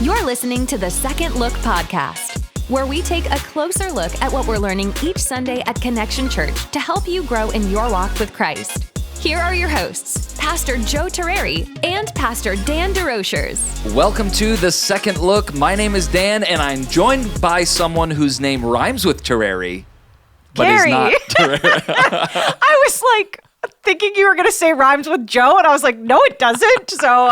You're listening to the Second Look podcast, where we take a closer look at what we're learning each Sunday at Connection Church to help you grow in your walk with Christ. Here are your hosts, Pastor Joe Terreri and Pastor Dan DeRochers. Welcome to the Second Look. My name is Dan, and I'm joined by someone whose name rhymes with Terreri, but Carrie. is not Terreri. I was like thinking you were going to say rhymes with Joe, and I was like, no, it doesn't. So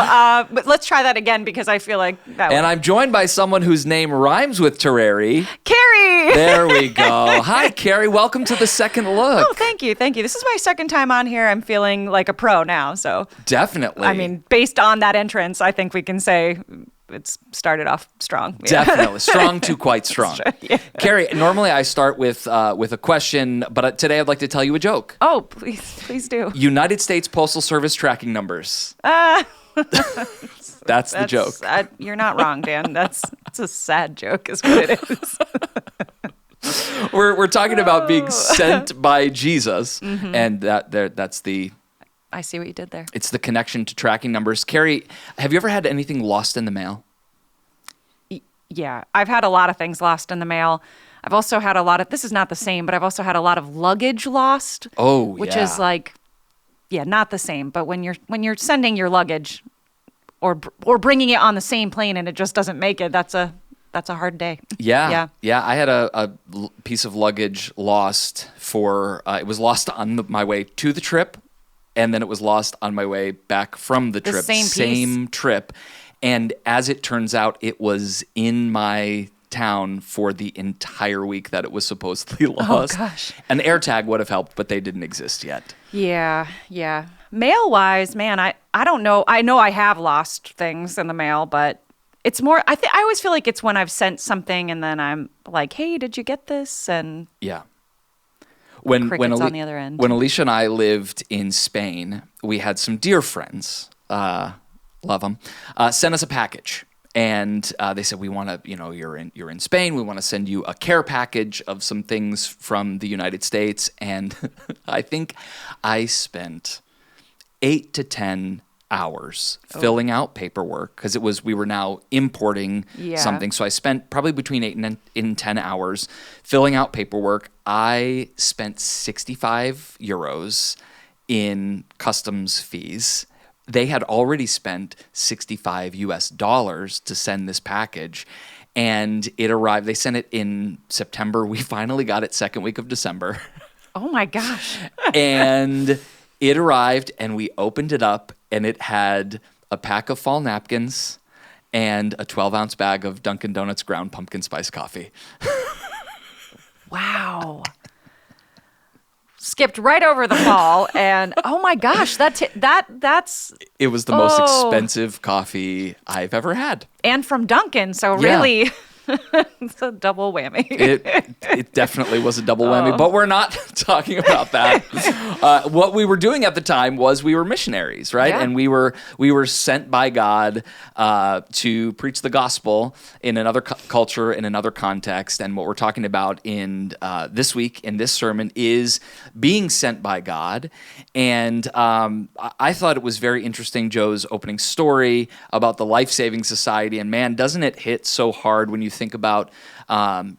but let's try that again because I feel like that And I'm joined by someone whose name rhymes with Terreri. Carrie. There we go. Hi, Carrie. Welcome to the Second Look. Oh, thank you. Thank you. This is my second time on here. I'm feeling like a pro now. So Definitely. I mean, based on that entrance, I think we can say it's started off strong. Yeah. Definitely. Strong to quite strong. Yeah. Carrie, normally I start with a question, but today I'd like to tell you a joke. Oh, please do. United States Postal Service tracking numbers. That's the joke. You're not wrong, Dan. It's a sad joke is what it is. We're talking about being sent by Jesus, and that's the... I see what you did there. It's the connection to tracking numbers. Carrie, have you ever had anything lost in the mail? Yeah, I've had a lot of things lost in the mail. I've also had a lot of, this is not the same, but I've also had a lot of luggage lost. Oh, which yeah. is like, yeah, not the same. But when you're sending your luggage or bringing it on the same plane and it just doesn't make it, that's a hard day. Yeah. I had a piece of luggage lost it was lost on my way to the trip, and then it was lost on my way back from the trip. Same trip. And as it turns out, it was in my town for the entire week that it was supposedly lost. Oh, gosh. An AirTag would have helped, but they didn't exist yet. Yeah. Mail-wise, man, I don't know. I know I have lost things in the mail, but it's more, I always feel like it's when I've sent something and then I'm like, hey, did you get this? And Yeah. crickets on the other end. When Alicia and I lived in Spain, we had some dear friends, love them, send us a package. And they said, we want to, you're in Spain, we want to send you a care package of some things from the United States. And I think I spent 8 to 10 hours filling out paperwork because we were now importing something. So I spent probably between 8 and 10 hours filling out paperwork. I spent 65 euros in customs fees. They had already spent $65 US to send this package, and it arrived. They sent it in September. We finally got it second week of December. Oh my gosh. And it arrived, and we opened it up, and it had a pack of fall napkins and a 12-ounce bag of Dunkin' Donuts ground pumpkin spice coffee. Wow. Skipped right over the fall, and oh my gosh, that's It was the most expensive coffee I've ever had. and from Dunkin', so Yeah. really it's a double whammy. It definitely was a double whammy, but we're not talking about that. What we were doing at the time was we were missionaries, right? Yeah. And we were sent by God to preach the gospel in another culture, in another context. And what we're talking about in this week, in this sermon, is being sent by God. And I thought it was very interesting, Joe's opening story about the Life Saving Society. And man, doesn't it hit so hard when you think about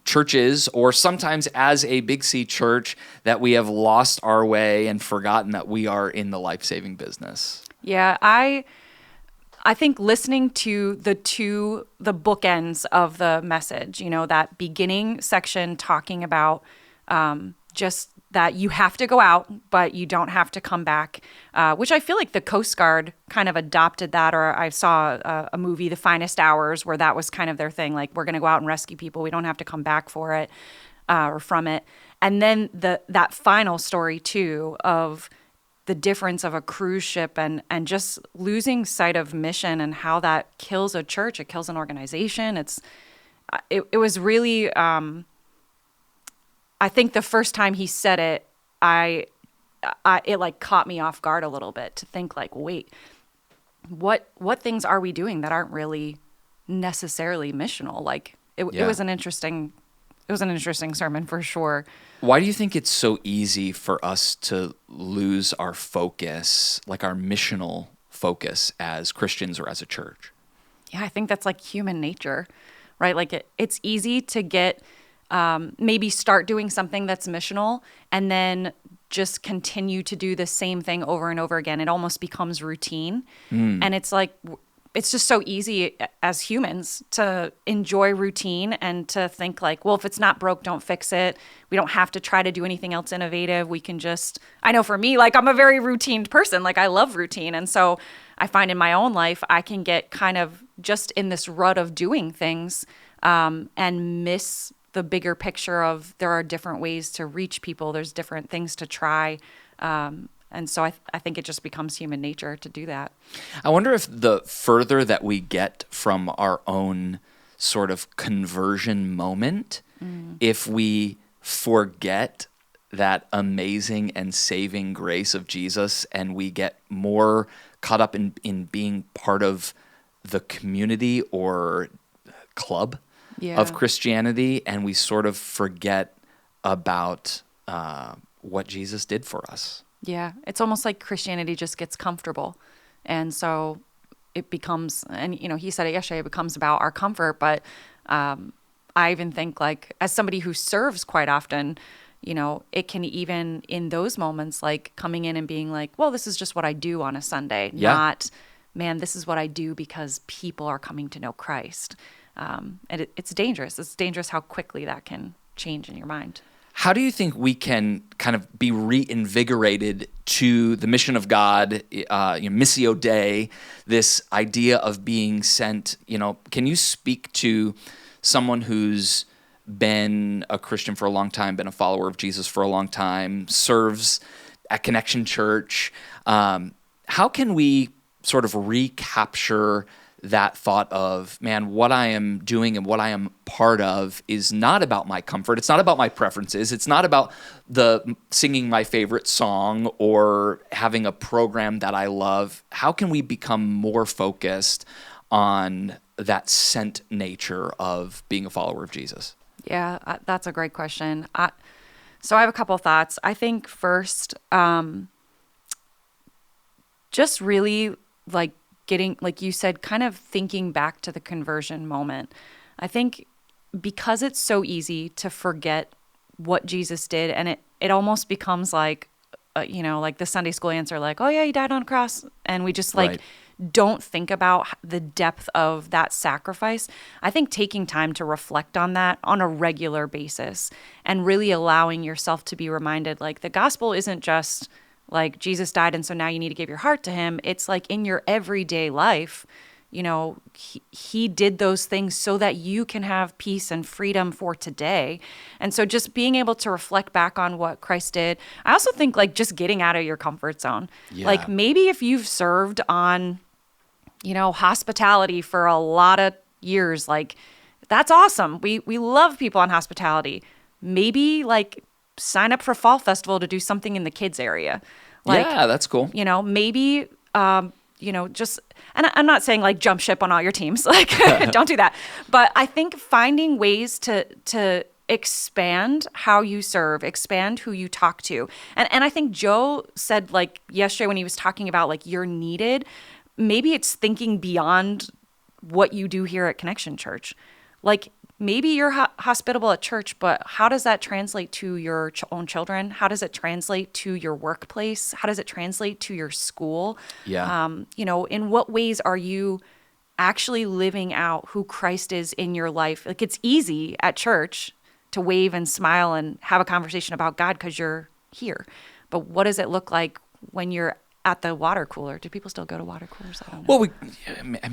churches, or sometimes as a Big C church, that we have lost our way and forgotten that we are in the life-saving business. Yeah, I think listening to the bookends of the message, that beginning section talking about just that you have to go out, but you don't have to come back, which I feel like the Coast Guard kind of adopted that, or I saw a movie, The Finest Hours, where that was kind of their thing, like we're going to go out and rescue people. We don't have to come back for it or from it. And then that final story, too, of the difference of a cruise ship and just losing sight of mission and how that kills a church, it kills an organization. It was really... I think the first time he said it, it like caught me off guard a little bit to think like, wait, what things are we doing that aren't really necessarily missional? Like it was an interesting sermon for sure. Why do you think it's so easy for us to lose our focus, like our missional focus as Christians or as a church? Yeah, I think that's like human nature, right? Like it's easy to get, maybe start doing something that's missional and then just continue to do the same thing over and over again. It almost becomes routine. And it's like, it's just so easy as humans to enjoy routine and to think like, well, if it's not broke, don't fix it. We don't have to try to do anything else innovative. We can just, I know for me, like I'm a very routine person. Like I love routine. And so I find in my own life, I can get kind of just in this rut of doing things and miss the bigger picture of there are different ways to reach people. There's different things to try. And so I think it just becomes human nature to do that. I wonder if the further that we get from our own sort of conversion moment, if we forget that amazing and saving grace of Jesus and we get more caught up in being part of the community or club of Christianity, and we sort of forget about what Jesus did for us. Yeah, it's almost like Christianity just gets comfortable. And so it becomes, and you know, he said it yesterday, it becomes about our comfort. But I even think like as somebody who serves quite often, you know, it can even in those moments, like coming in and being like, well, this is just what I do on a Sunday, not, man, this is what I do because people are coming to know Christ. And it's dangerous. It's dangerous how quickly that can change in your mind. How do you think we can kind of be reinvigorated to the mission of God, Missio Dei, this idea of being sent? You know, can you speak to someone who's been a Christian for a long time, been a follower of Jesus for a long time, serves at Connection Church? How can we sort of recapture that thought of, man, what I am doing and what I am part of is not about my comfort. It's not about my preferences. It's not about the singing my favorite song or having a program that I love. How can we become more focused on that sent nature of being a follower of Jesus? Yeah, that's a great question. So I have a couple of thoughts. I think first, just really like getting, like you said, kind of thinking back to the conversion moment. I think because it's so easy to forget what Jesus did, and it almost becomes like, like the Sunday school answer, like, oh yeah, he died on a cross. And we just like don't think about the depth of that sacrifice. I think taking time to reflect on that on a regular basis and really allowing yourself to be reminded, like the gospel isn't just like Jesus died and so now you need to give your heart to him. It's like in your everyday life, you know, he did those things so that you can have peace and freedom for today. And so just being able to reflect back on what Christ did. I also think like just getting out of your comfort zone. Yeah. Like maybe if you've served on, hospitality for a lot of years, like that's awesome. We love people on hospitality. Maybe like sign up for Fall Festival to do something in the kids area. Like, yeah, that's cool. Maybe, just, and I'm not saying like jump ship on all your teams, like don't do that. But I think finding ways to expand how you serve, expand who you talk to. And I think Joe said like yesterday when he was talking about like you're needed, maybe it's thinking beyond what you do here at Connection Church. Like maybe you're hospitable at church, but how does that translate to your own children? How does it translate to your workplace? How does it translate to your school? Yeah. In what ways are you actually living out who Christ is in your life? Like it's easy at church to wave and smile and have a conversation about God because you're here. But what does it look like when you're at the water cooler? Do people still go to water coolers? I don't know. Well,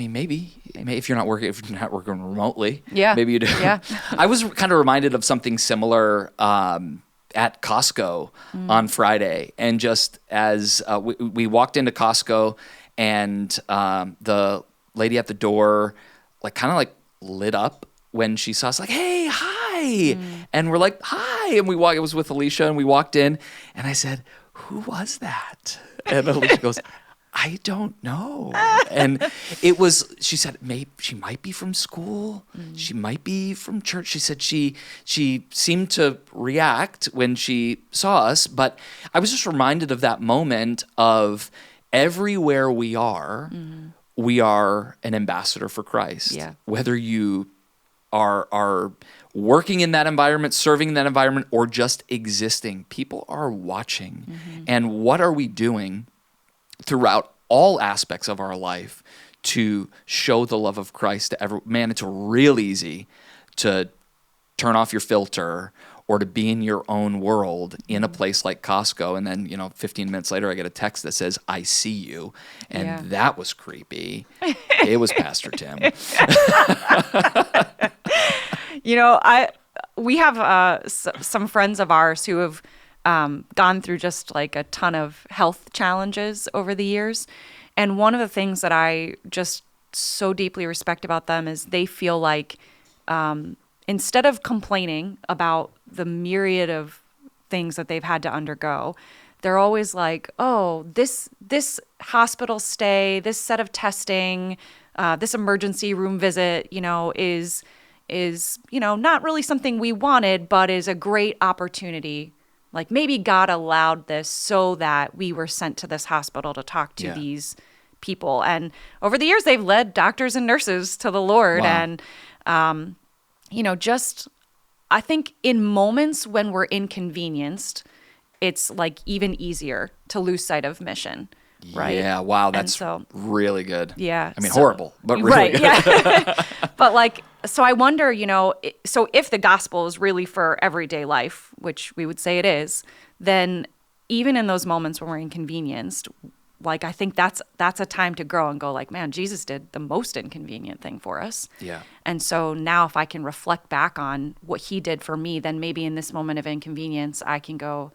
maybe if you're not working remotely, yeah, maybe you do. Yeah. I was kind of reminded of something similar at Costco on Friday, and just as we walked into Costco, and the lady at the door, like lit up when she saw us, like, "Hey, hi," and we're like, "Hi," and it was with Alicia, and we walked in, and I said, "Who was that?" And Alicia goes, "I don't know." And she said, maybe she might be from school. She might be from church. She said she seemed to react when she saw us. But I was just reminded of that moment of everywhere we are, we are an ambassador for Christ. Yeah. Whether you are working in that environment, serving in that environment, or just existing, people are watching. And what are we doing throughout all aspects of our life to show the love of Christ to everyone? Man, it's real easy to turn off your filter or to be in your own world in a place like Costco. And then, 15 minutes later, I get a text that says, I see you. And that was creepy. It was Pastor Tim. We have some friends of ours who have gone through just like a ton of health challenges over the years. And one of the things that I just so deeply respect about them is they feel like instead of complaining about the myriad of things that they've had to undergo, they're always like, oh, this hospital stay, this set of testing, this emergency room visit, is not really something we wanted, but is a great opportunity. Like maybe God allowed this so that we were sent to this hospital to talk to these people. And over the years, they've led doctors and nurses to the Lord. Wow. And, I think in moments when we're inconvenienced, it's like even easier to lose sight of mission. Right. Yeah. Wow. That's really good. Yeah. I mean, horrible, but really good. Yeah. But so I wonder, so if the gospel is really for everyday life, which we would say it is, then even in those moments when we're inconvenienced, I think that's a time to grow and go like, man, Jesus did the most inconvenient thing for us. Yeah. And so now if I can reflect back on what he did for me, then maybe in this moment of inconvenience, I can go,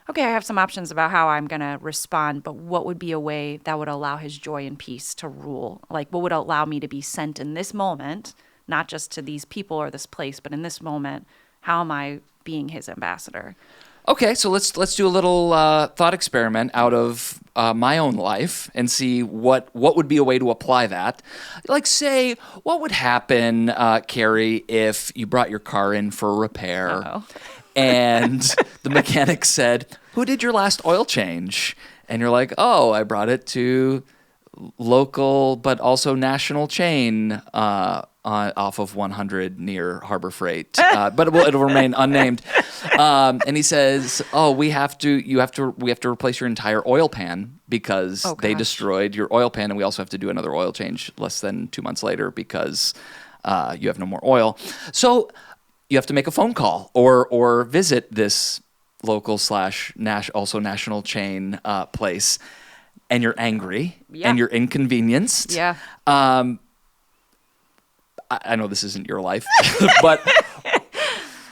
okay, I have some options about how I'm going to respond, but what would be a way that would allow his joy and peace to rule? Like what would allow me to be sent in this moment, not just to these people or this place, but in this moment, how am I being his ambassador? Okay, so let's do a little thought experiment out of my own life and see what would be a way to apply that. Like, say, what would happen, Carrie, if you brought your car in for repair Uh-oh. and the mechanic said, "Who did your last oil change?" And you're like, "Oh, I brought it to local but also national chain off of 100 near Harbor Freight, but it'll remain unnamed." And he says, "Oh, we have to replace your entire oil pan because they destroyed your oil pan, and we also have to do another oil change less than 2 months later because you have no more oil. So you have to make a phone call or visit this local / also national chain place." And you're angry, and you're inconvenienced. Yeah. I know this isn't your life, but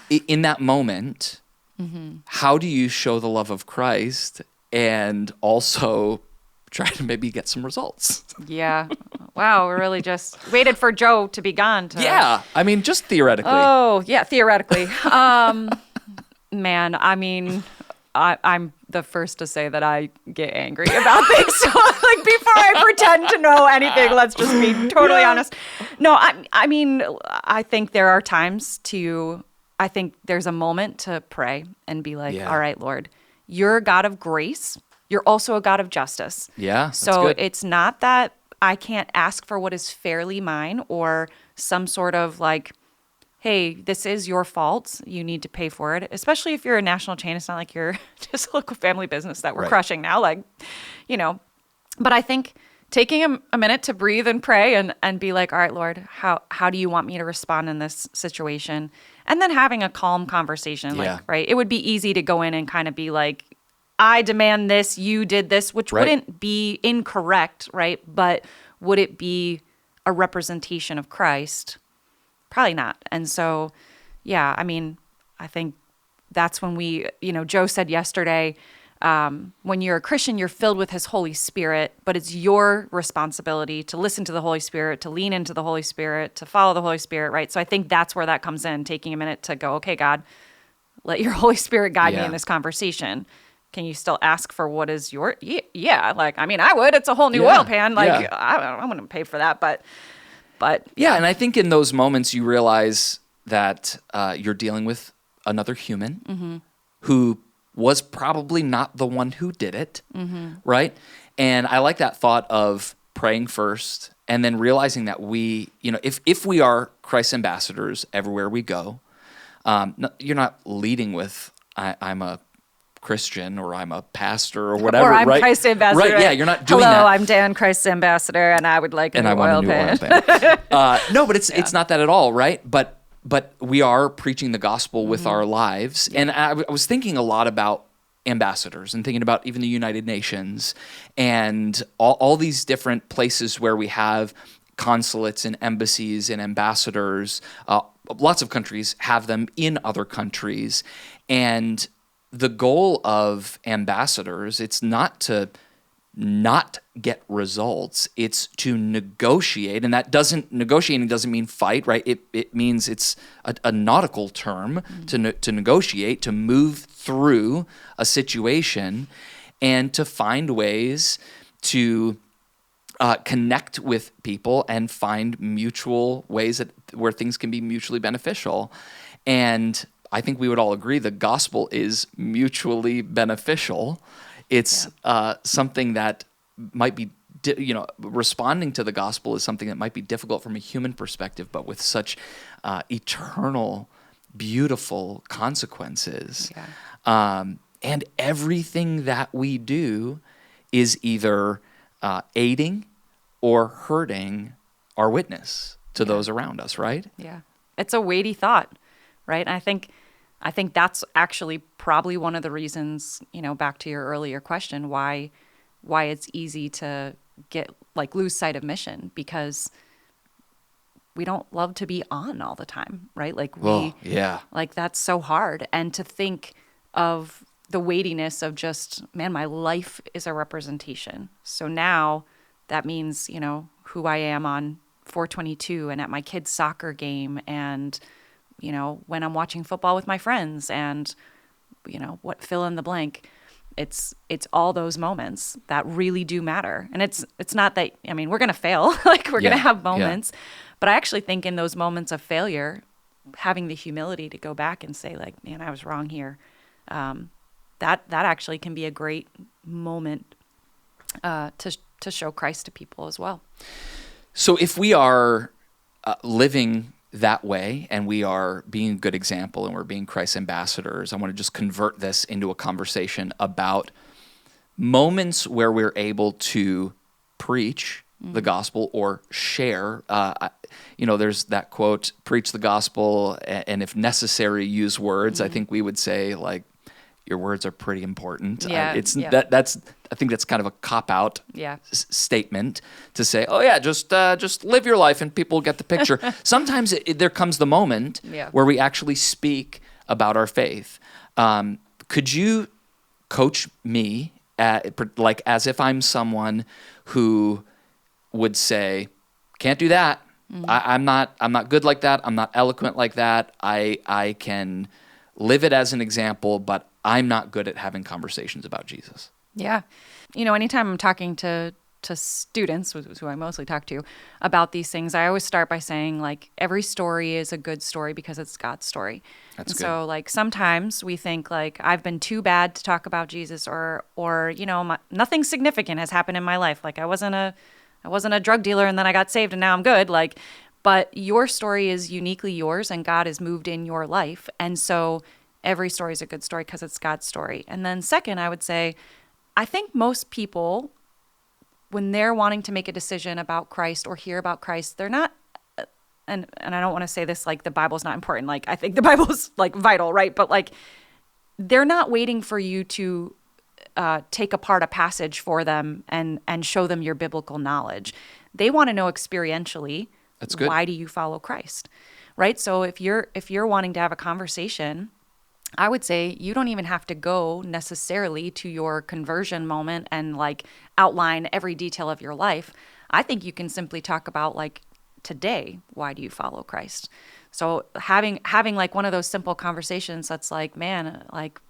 in that moment, how do you show the love of Christ and also try to maybe get some results? Yeah. Wow, we really just waited for Joe to be gone. Yeah, I mean, just theoretically. Oh, yeah, theoretically. Man, I mean, I'm the first to say that I get angry about things. So, before I pretend to know anything, let's just be totally honest. No, I mean, I think there are times I think there's a moment to pray and be like, all right, Lord, you're a God of grace. You're also a God of justice. Yeah, that's so good. It's not that I can't ask for what is fairly mine or some sort of hey, this is your fault. You need to pay for it. Especially if you're a national chain. It's not like you're just a local family business that we're crushing now. But I think taking a minute to breathe and pray and be like, all right, Lord, how do you want me to respond in this situation? And then having a calm conversation. Right? It would be easy to go in and kind of be like, I demand this, you did this, which wouldn't be incorrect, right? But would it be a representation of Christ? Probably not. And so, yeah, I mean, I think that's when Joe said yesterday, when you're a Christian, you're filled with his Holy Spirit, but it's your responsibility to listen to the Holy Spirit, to lean into the Holy Spirit, to follow the Holy Spirit, right? So I think that's where that comes in, taking a minute to go, okay, God, let your Holy Spirit guide me in this conversation. Can you still ask for what is your, yeah, I would. It's a whole new oil pan. I wouldn't pay for that, but yeah, and I think in those moments you realize that you're dealing with another human who was probably not the one who did it, right? And I like that thought of praying first, and then realizing that we, if we are Christ's ambassadors everywhere we go, you're not leading with, I'm a Christian or I'm a pastor or whatever, or I'm right? Christ's ambassador. Right, yeah, you're not doing Hello, that. I'm Dan, Christ's ambassador, and I would like a new oil pan. No, but it's not that at all, right? But we are preaching the gospel with our lives. Yeah. And I was thinking a lot about ambassadors and thinking about even the United Nations and all these different places where we have consulates and embassies and ambassadors. Lots of countries have them in other countries. And the goal of ambassadors, it's not to not get results, it's to negotiate. And negotiating doesn't mean fight, right? It means it's a nautical term to negotiate, to move through a situation and to find ways to connect with people and find mutual ways where things can be mutually beneficial. And I think we would all agree the gospel is mutually beneficial. It's something that might be, responding to the gospel is something that might be difficult from a human perspective, but with such eternal, beautiful consequences. Yeah. And everything that we do is either aiding or hurting our witness to those around us, right? Yeah. It's a weighty thought, right? And I think that's actually probably one of the reasons, back to your earlier question, why it's easy to lose sight of mission, because we don't love to be on all the time, right? That's so hard. And to think of the weightiness of just, man, my life is a representation. So now that means, who I am on 422 and at my kid's soccer game and, when I'm watching football with my friends and, what fill in the blank. It's all those moments that really do matter. And it's not that, we're going to fail, we're going to have moments, but I actually think in those moments of failure, having the humility to go back and say man, I was wrong here. That actually can be a great moment to show Christ to people as well. So if we are living that way and we are being a good example and we're being Christ's ambassadors, I want to just convert this into a conversation about moments where we're able to preach the gospel or share. There's that quote, preach the gospel, and if necessary, use words. I think we would say your words are pretty important. Yeah, I think that's kind of a cop-out statement to say, oh yeah, just live your life and people get the picture. Sometimes there comes the moment where we actually speak about our faith. Could you coach me as if I'm someone who would say, can't do that. I'm not good like that. I'm not eloquent like that. I can live it as an example, but I'm not good at having conversations about Jesus. Yeah. Anytime I'm talking to students, who I mostly talk to, about these things, I always start by saying, every story is a good story because it's God's story. That's good. So, sometimes we think, I've been too bad to talk about Jesus, or nothing significant has happened in my life. I wasn't a drug dealer and then I got saved and now I'm good. But your story is uniquely yours and God has moved in your life. And so every story is a good story because it's God's story. And then second, I would say, I think most people, when they're wanting to make a decision about Christ or hear about Christ, they're not, and I don't want to say this the Bible's not important. I think the Bible's vital, right? But they're not waiting for you to take apart a passage for them and show them your biblical knowledge. They want to know experientially, that's good. Why do you follow Christ, right? So if you're wanting to have a conversation, I would say you don't even have to go necessarily to your conversion moment and outline every detail of your life. I think you can simply talk about today, why do you follow Christ? So having one of those simple conversations that's man,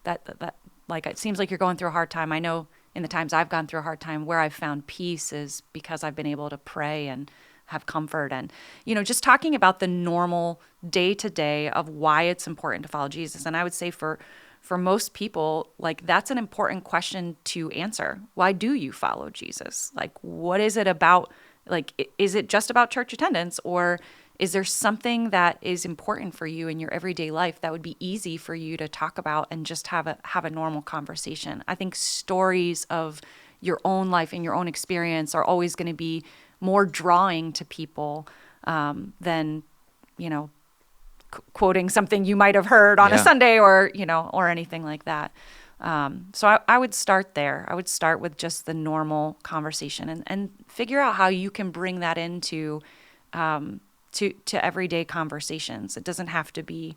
that it seems like you're going through a hard time. I know in the times I've gone through a hard time, where I've found peace is because I've been able to pray and have comfort, and just talking about the normal day-to-day of why it's important to follow Jesus. And I would say for for most people, like that's an important question to answer. Why do you follow Jesus? Like, what is it about? Like, is it just about church attendance, or is there something that is important for you in your everyday life that would be easy for you to talk about and just have a normal conversation? I think stories of your own life and your own experience are always going to be more drawing to people than, quoting something you might have heard on a Sunday or anything like that. So I would start there. I would start with just the normal conversation and figure out how you can bring that into to everyday conversations. It doesn't have to be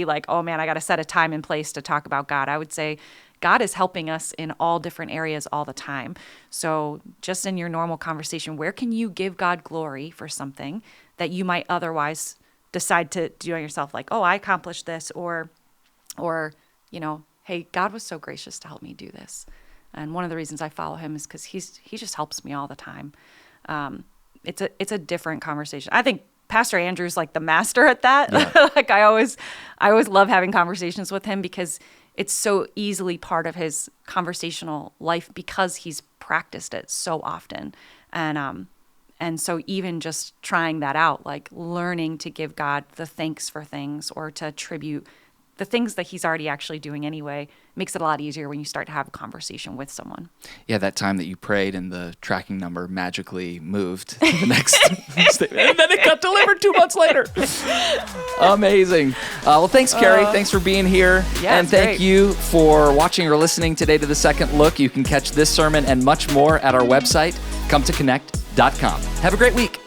like, oh man, I got to set a time and place to talk about God. I would say God is helping us in all different areas all the time. So just in your normal conversation, where can you give God glory for something that you might otherwise decide to do on yourself? Like, oh, I accomplished this, or hey, God was so gracious to help me do this. And one of the reasons I follow him is because he just helps me all the time. It's a different conversation. I think Pastor Andrew's like the master at that. Yeah. Like I always love having conversations with him because it's so easily part of his conversational life because he's practiced it so often. And so even just trying that out, like learning to give God the thanks for things or to attribute the things that he's already actually doing anyway, makes it a lot easier when you start to have a conversation with someone. Yeah, that time that you prayed and the tracking number magically moved to the next statement, and then it got delivered 2 months later. Amazing. Well, thanks, Carrie. Thanks for being here. Yeah, and thank you for watching or listening today to The Second Look. You can catch this sermon and much more at our website, cometoconnect.com. Have a great week.